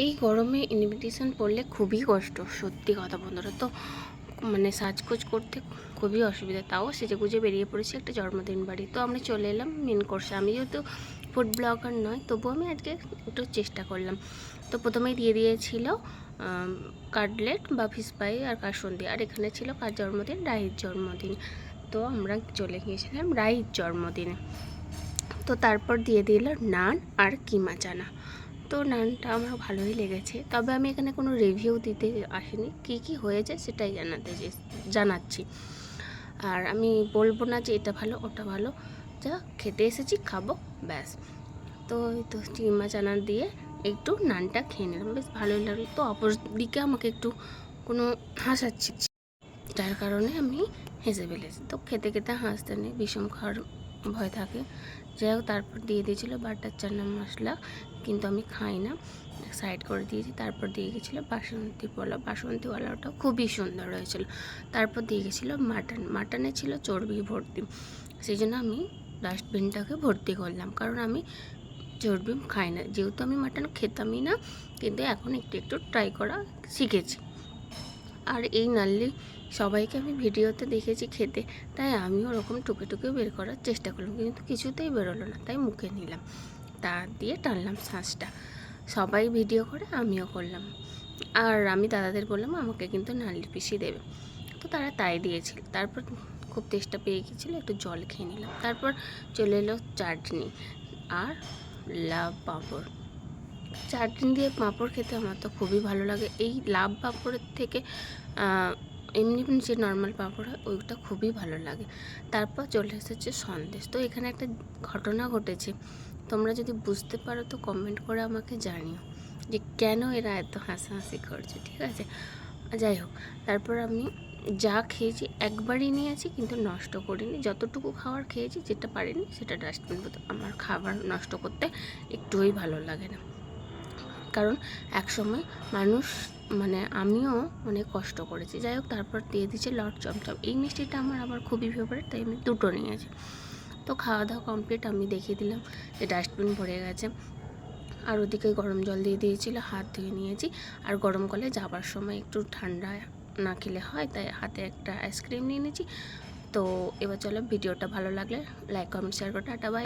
এই গরমে ইনভিটেশন পড়লে খুবই কষ্ট, সত্যি কথা বন্ধুরা। তো মানে সাজগোজ করতে খুবই অসুবিধা, তাও সেজেগুজে বেরিয়ে পড়েছি একটা জন্মদিন বাড়ি। তো আমরা চলে এলাম মেন কোর্সে। আমি যেহেতু ফুড ব্লগার নয়, তবু আমি আজকে একটু চেষ্টা করলাম। তো প্রথমেই দিয়ে দিয়েছিল কাটলেট বা ফিশ ফ্রাই আর কাসুন্দি, আর এখানে ছিল কার জন্মদিন, রাইর জন্মদিন। তো আমরা চলে গিয়েছিলাম রাইর জন্মদিনে। তো তারপর দিয়ে দিল নান আর কিমা চানা। তো নানটা আমার ভালোই লেগেছে, তবে আমি এখানে কোনো রিভিউ দিতে আসিনি, কী কী হয়েছে সেটাই জানাচ্ছি। আর আমি বলবো না যে এটা ভালো ওটা ভালো, যা খেতে এসেছি খাবো ব্যাস। তো এই তো কিমা চানা দিয়ে একটু নানটা খেয়ে নিলাম, বেশ ভালোই লাগলো। তো অপর দিকে আমাকে একটু কোনো হাসাচ্ছি, যার কারণে আমি হেসে ফেলেছি। তো খেতে খেতে হাসতে নেই, বিষম খাওয়ার ভয় থাকে। যাই হোক, তারপর দিয়ে দিয়েছিলো বাটার চানা মশলা, কিন্তু আমি খাই না, সাইড করে দিয়েছি। তারপর দিয়ে গেছিলো বাসন্তী পোলাও, বাসন্তী পোলাওটাও খুবই সুন্দর হয়েছিল। তারপর দিয়ে গেছিলো মাটনে ছিল চর্বি ভর্তি, সেই জন্য আমি ডাস্টবিনটাকে ভর্তি করলাম, কারণ আমি চর্বি খাই না। যেহেতু আমি মাটন খেতামই না, কিন্তু এখন একটু একটু ট্রাই করা শিখেছি। আর এই নাল্লি সবাইকে আমি ভিডিওতে দেখেছি খেতে, তাই আমিও ওরকম টুকে টুকে বের করার চেষ্টা করলাম, কিন্তু কিছুতেই বেরোলো না, তাই মুখে নিলাম, তা দিয়ে টানলাম শ্বাসটা। সবাই ভিডিও করে, আমিও করলাম। আর আমি দাদাদের বললাম আমাকে কিন্তু নাল্লি পিসি দেবে, তো তারা তাই দিয়েছিল। তারপর খুব তেষ্টা পেয়ে গিয়েছিলো, একটু জল খেয়ে নিলাম। তারপর চলে এলো চাটনি আর লাউ পাঁপড়। চাটনি দিয়ে পাঁপড় খেতে আমার তো খুবই ভালো লাগে। এই লাউ পাঁপড়ের থেকে এমনি যে নর্মাল পাঁপড় হয় ওইটা খুবই ভালো লাগে। তারপর চলে এসেছে সন্দেশ। তো এখানে একটা ঘটনা ঘটেছে, তোমরা যদি বুঝতে পারো তো কমেন্ট করে আমাকে জানিও যে কেন এরা এত হাসাহাসি করছে, ঠিক আছে? যাই হোক, তারপর আমি যা খেয়েছি একবারই নিয়েছি, কিন্তু নষ্ট করিনি। যতটুকু খাওয়ার খেয়েছি, যেটা পারিনি সেটা ডাস্টবিন। আমার খাবার নষ্ট করতে একটুই ভালো লাগে না, কারণ একসময় মানুষ আমিও অনেক কষ্ট করেছি। যাই হোক, তারপর দিয়ে দিচ্ছে লট চমচম। এই মিষ্টিটা আমার আবার খুবই ফেভারিট, তাই আমি দুটো নিয়েছি। তো খাওয়া দাওয়া কমপ্লিট, আমি দেখিয়ে দিলাম যে ডাস্টবিন ভরে গেছে। আর ওদিকে গরম জল দিয়ে দিয়েছিল, হাত ধুয়ে নিয়েছি। আর গরমকালে যাবার সময় একটু ঠান্ডা না খেলে হয়, তাই হাতে একটা আইসক্রিম নিয়ে নিয়েছি। তো এবার চলো, ভিডিওটা ভালো লাগলে লাইক কমেন্ট শেয়ার করে টাটা বাই।